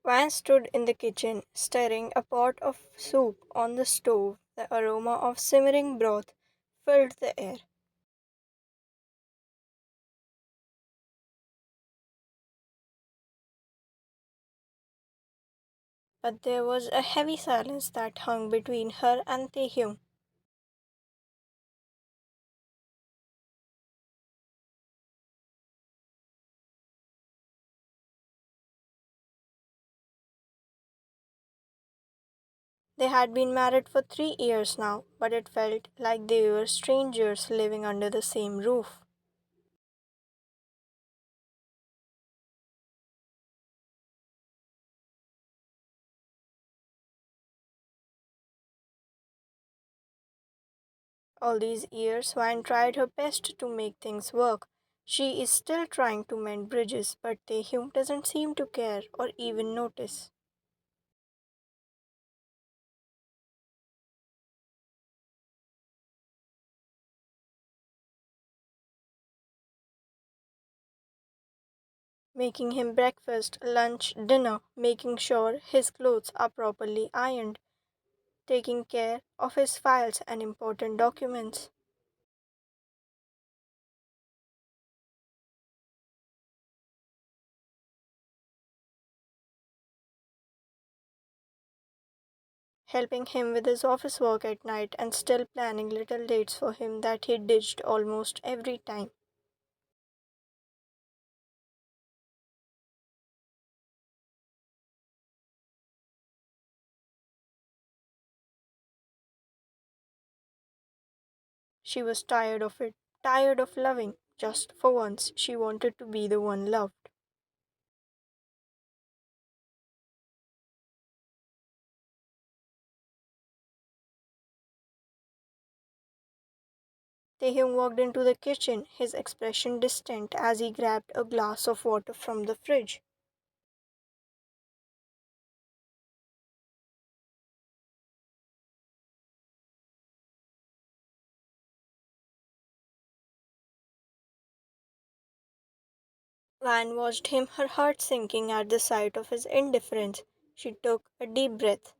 Van stood in the kitchen, stirring a pot of soup on the stove. The aroma of simmering broth filled the air. But there was a heavy silence that hung between her and Taehyung. They had been married for 3 years now, but it felt like they were strangers living under the same roof. All these years, Vine tried her best to make things work. She is still trying to mend bridges, but Taehyung doesn't seem to care or even notice. Making him breakfast, lunch, dinner, making sure his clothes are properly ironed, taking care of his files and important documents. Helping him with his office work at night and still planning little dates for him that he ditched almost every time. She was tired of it, tired of loving. Just for once, she wanted to be the one loved. Taehyung walked into the kitchen, his expression distant as he grabbed a glass of water from the fridge. Van watched him, her heart sinking at the sight of his indifference. She took a deep breath.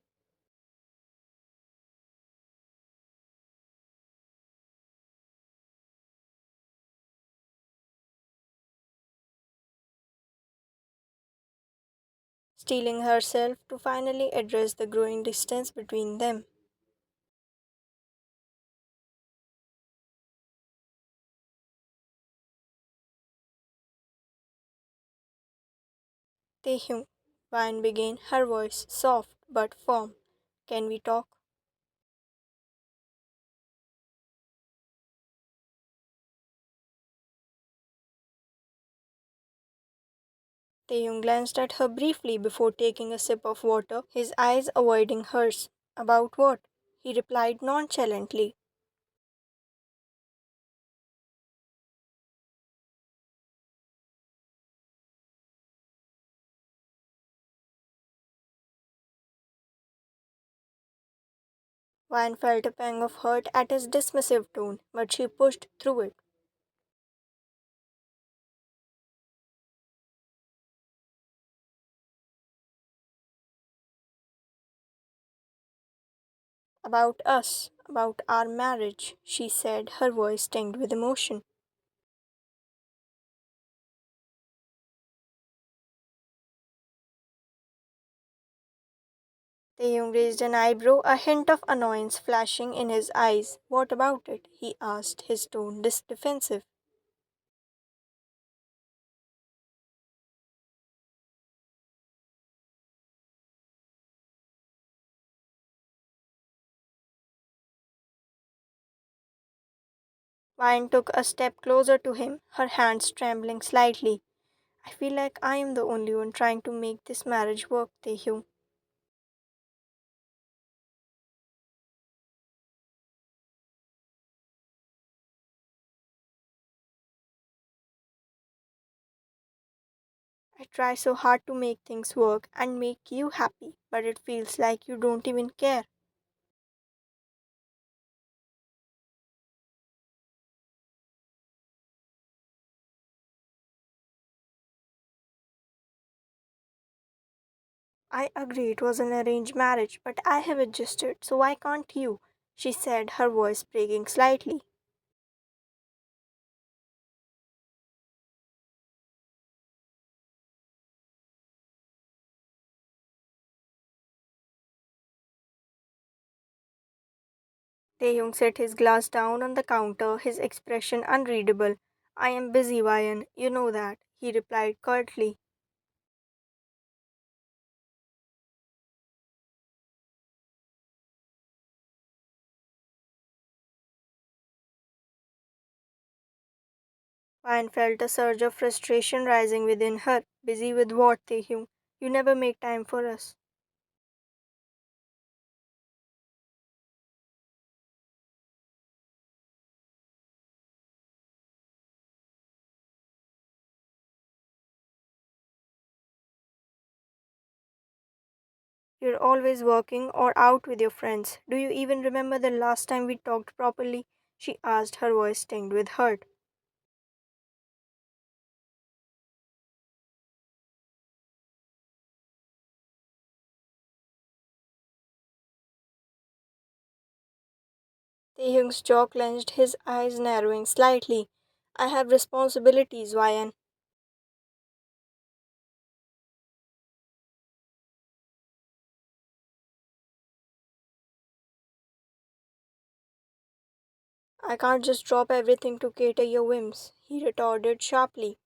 Steeling herself to finally address the growing distance between them. Taehyung, Van began, her voice soft but firm. Can we talk? Taehyung glanced at her briefly before taking a sip of water, his eyes avoiding hers. About what? He replied nonchalantly. Van felt a pang of hurt at his dismissive tone, but she pushed through it. About us, about our marriage, she said, her voice tinged with emotion. Taeyong raised an eyebrow, a hint of annoyance flashing in his eyes. What about it? He asked, his tone defensive. Vine took a step closer to him, her hands trembling slightly. I feel like I am the only one trying to make this marriage work, Taehyung. I try so hard to make things work and make you happy, but it feels like you don't even care. I agree it was an arranged marriage, but I have adjusted, so why can't you? She said, her voice breaking slightly. Taehyung set his glass down on the counter, his expression unreadable. I am busy, Ryan. You know that, he replied curtly. Ryan felt a surge of frustration rising within her. Busy with what, Taehyung? You never make time for us. You're always working or out with your friends. Do you even remember the last time we talked properly? She asked, her voice tinged with hurt. Taehyung's jaw clenched, his eyes narrowing slightly. I have responsibilities, Ryan. I can't just drop everything to cater your whims, he retorted sharply.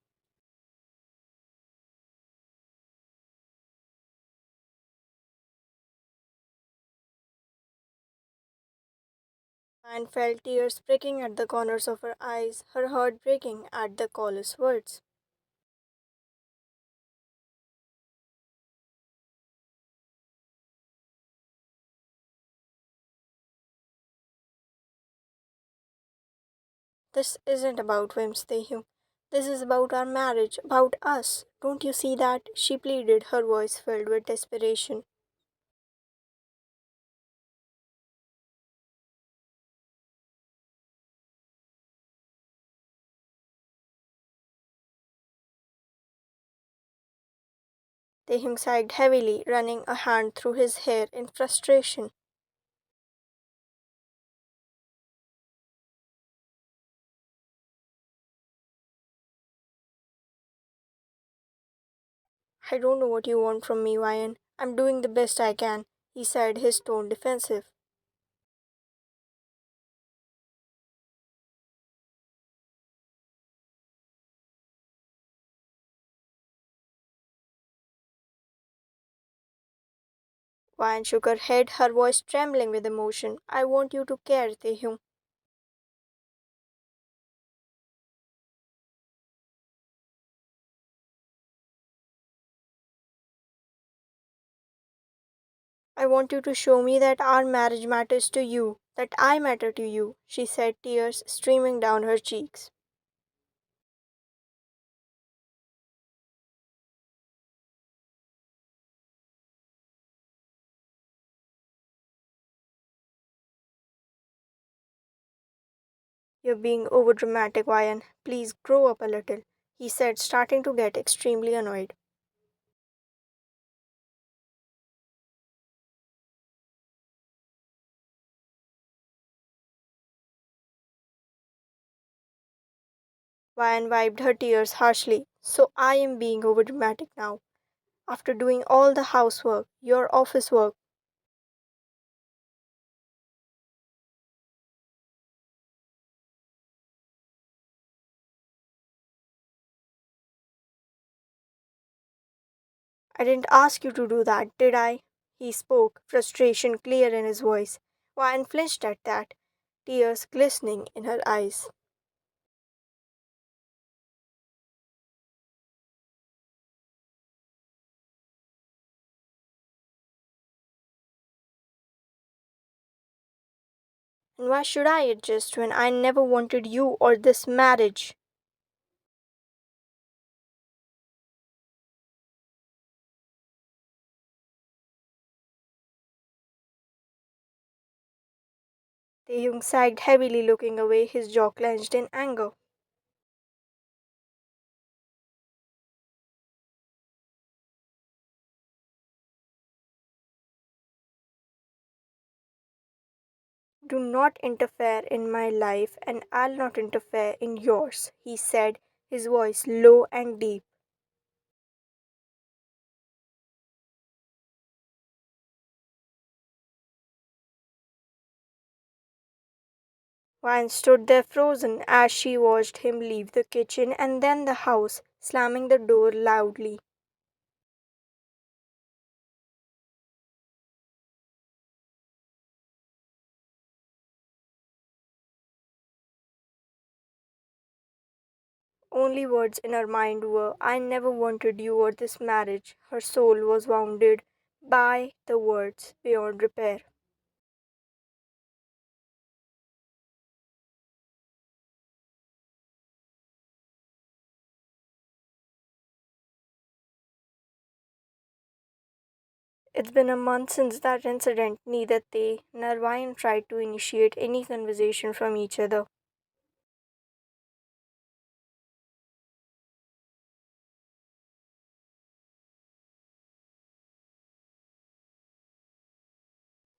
Ryan felt tears pricking at the corners of her eyes, her heart breaking at the caller's words. This isn't about whims, Taehyung. This is about our marriage, about us. Don't you see that? She pleaded, her voice filled with desperation. Taehyung sighed heavily, running a hand through his hair in frustration. I don't know what you want from me, Ryan. I'm doing the best I can, he said, his tone defensive. Ryan shook her head, her voice trembling with emotion. I want you to care, Taehyung. I want you to show me that our marriage matters to you, that I matter to you, she said, tears streaming down her cheeks. You're being overdramatic, Ryan. Please grow up a little, he said, starting to get extremely annoyed. Ryan wiped her tears harshly. So I am being overdramatic now. After doing all the housework, your office work. I didn't ask you to do that, did I? He spoke, frustration clear in his voice. Ryan flinched at that, tears glistening in her eyes. And why should I adjust when I never wanted you or this marriage? Taehyung sighed heavily, looking away, his jaw clenched in anger. Do not interfere in my life, and I'll not interfere in yours, he said, his voice low and deep. Vine stood there frozen as she watched him leave the kitchen and then the house, slamming the door loudly. Only words in her mind were, I never wanted you or this marriage. Her soul was wounded by the words beyond repair. It's been a month since that incident. Neither they nor Ryan tried to initiate any conversation from each other.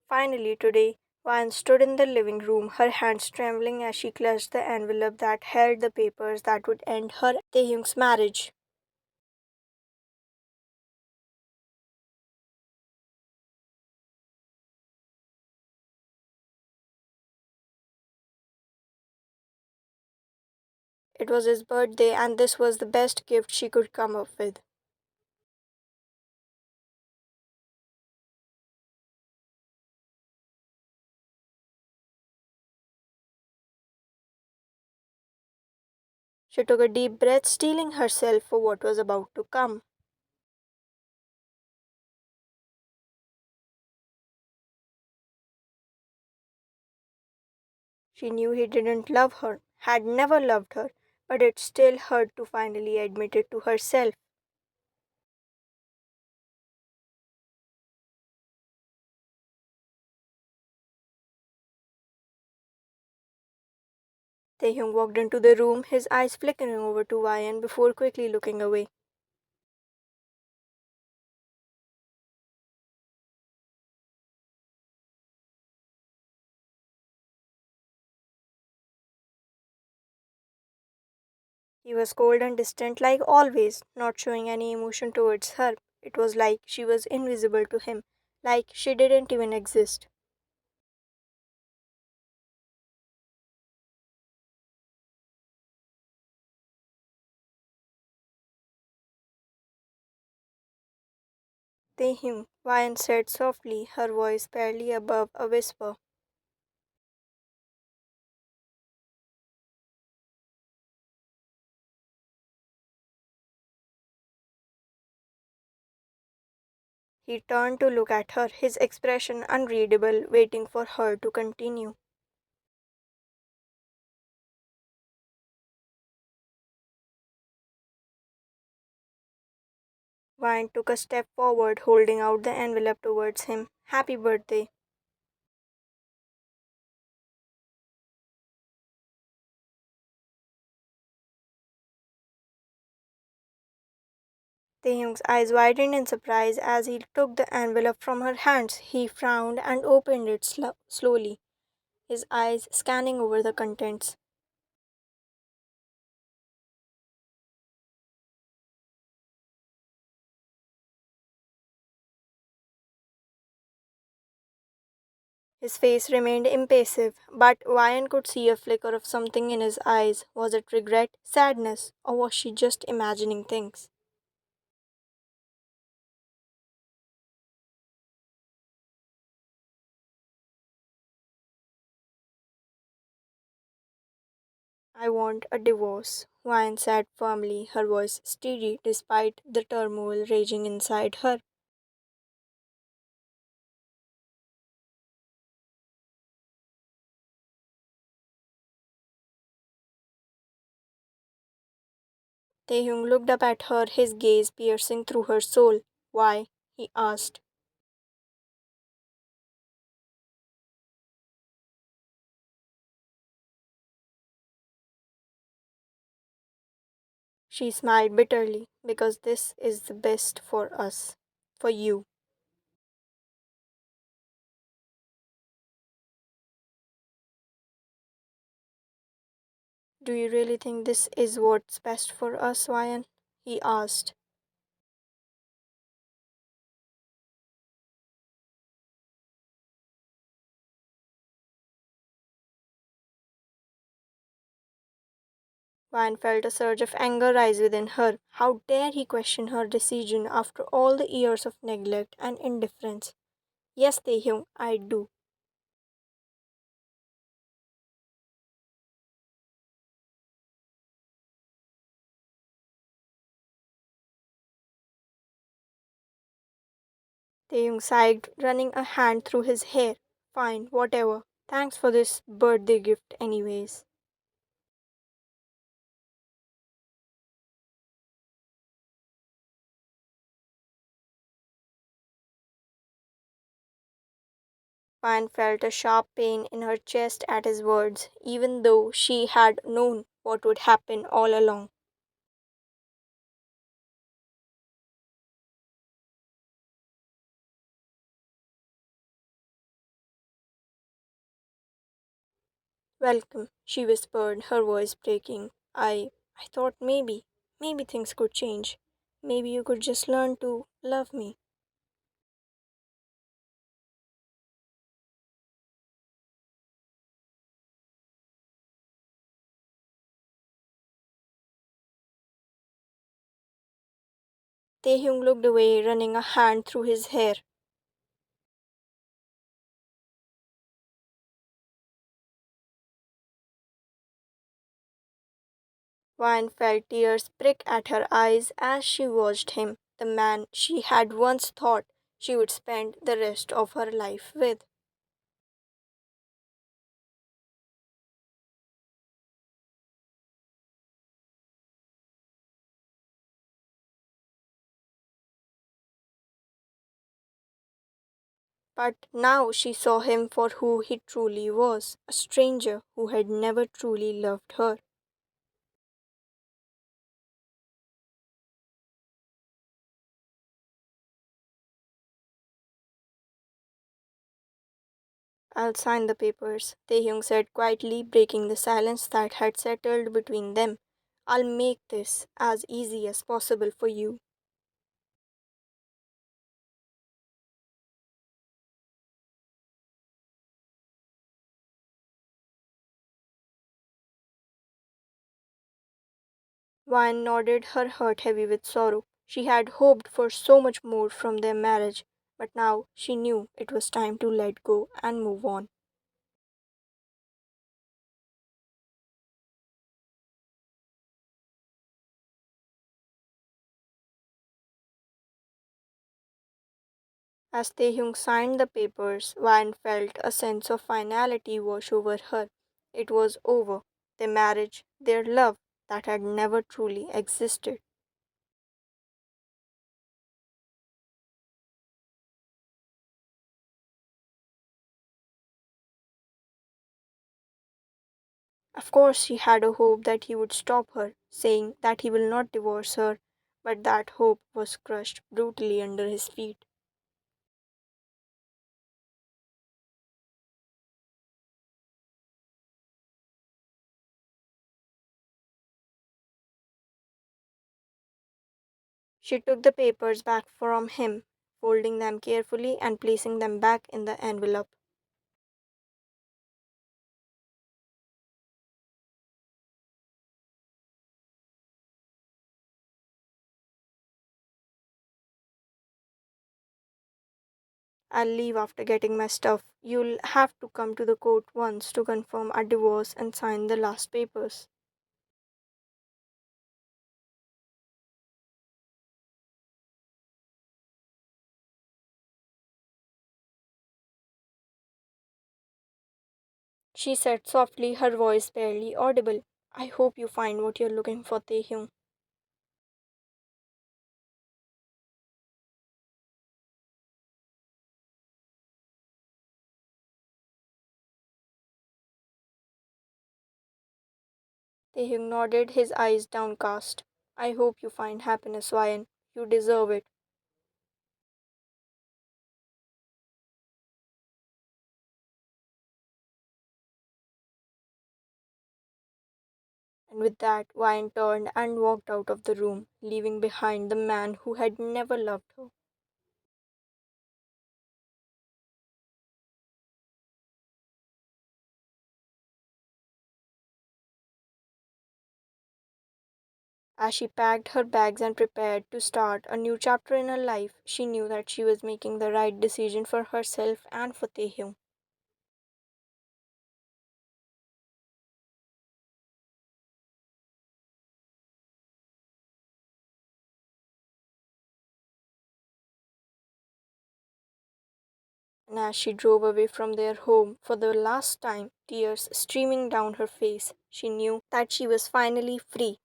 Finally, today, Ryan stood in the living room, her hands trembling as she clutched the envelope that held the papers that would end her Taehyung's marriage. It was his birthday, and this was the best gift she could come up with. She took a deep breath, steeling herself for what was about to come. She knew he didn't love her, had never loved her, but it still hurt to finally admit it to herself. Taehyung walked into the room, his eyes flickering over to Ryan before quickly looking away. He was cold and distant like always, not showing any emotion towards her. It was like she was invisible to him, like she didn't even exist. Taehyung, Ryan said softly, her voice barely above a whisper. He turned to look at her, his expression unreadable, waiting for her to continue. Ryan took a step forward, holding out the envelope towards him. Happy birthday. Taehyung's eyes widened in surprise as he took the envelope from her hands. He frowned and opened it slowly, his eyes scanning over the contents. His face remained impassive, but Ryan could see a flicker of something in his eyes. Was it regret, sadness, or was she just imagining things? I want a divorce, Ryan said firmly, her voice steady despite the turmoil raging inside her. Taehyung looked up at her, his gaze piercing through her soul. Why? He asked. She smiled bitterly. Because this is the best for us. For you. Do you really think this is what's best for us, Ryan? He asked. Ryan felt a surge of anger rise within her. How dare he question her decision after all the years of neglect and indifference? Yes, Taehyung, I do. Taehyung sighed, running a hand through his hair. Fine, whatever. Thanks for this birthday gift, anyways. Ryan felt a sharp pain in her chest at his words, even though she had known what would happen all along. Welcome, she whispered, her voice breaking. I thought maybe things could change. Maybe you could just learn to love me. Taehyung looked away, running a hand through his hair. Vine felt tears prick at her eyes as she watched him, the man she had once thought she would spend the rest of her life with. But now she saw him for who he truly was, a stranger who had never truly loved her. I'll sign the papers, Taehyung said quietly, breaking the silence that had settled between them. I'll make this as easy as possible for you. Vine nodded, her heart heavy with sorrow. She had hoped for so much more from their marriage, but now she knew it was time to let go and move on. As Taehyung signed the papers, Vine felt a sense of finality wash over her. It was over. Their marriage, their love that had never truly existed. Of course, she had a hope that he would stop her, saying that he will not divorce her, but that hope was crushed brutally under his feet. She took the papers back from him, folding them carefully and placing them back in the envelope. I'll leave after getting my stuff. You'll have to come to the court once to confirm our divorce and sign the last papers. She said softly, her voice barely audible. I hope you find what you're looking for, Taehyung. Taehyung nodded, his eyes downcast. I hope you find happiness, Ryan. You deserve it. And with that, Vine turned and walked out of the room, leaving behind the man who had never loved her. As she packed her bags and prepared to start a new chapter in her life, she knew that she was making the right decision for herself and for Taehyung. And as she drove away from their home for the last time, tears streaming down her face, she knew that she was finally free.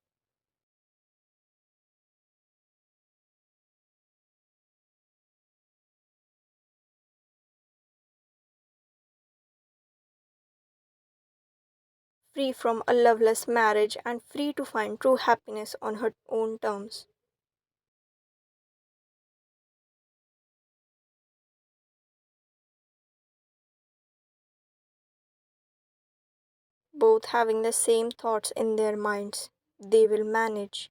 Free from a loveless marriage and free to find true happiness on her own terms. Both having the same thoughts in their minds. They will manage.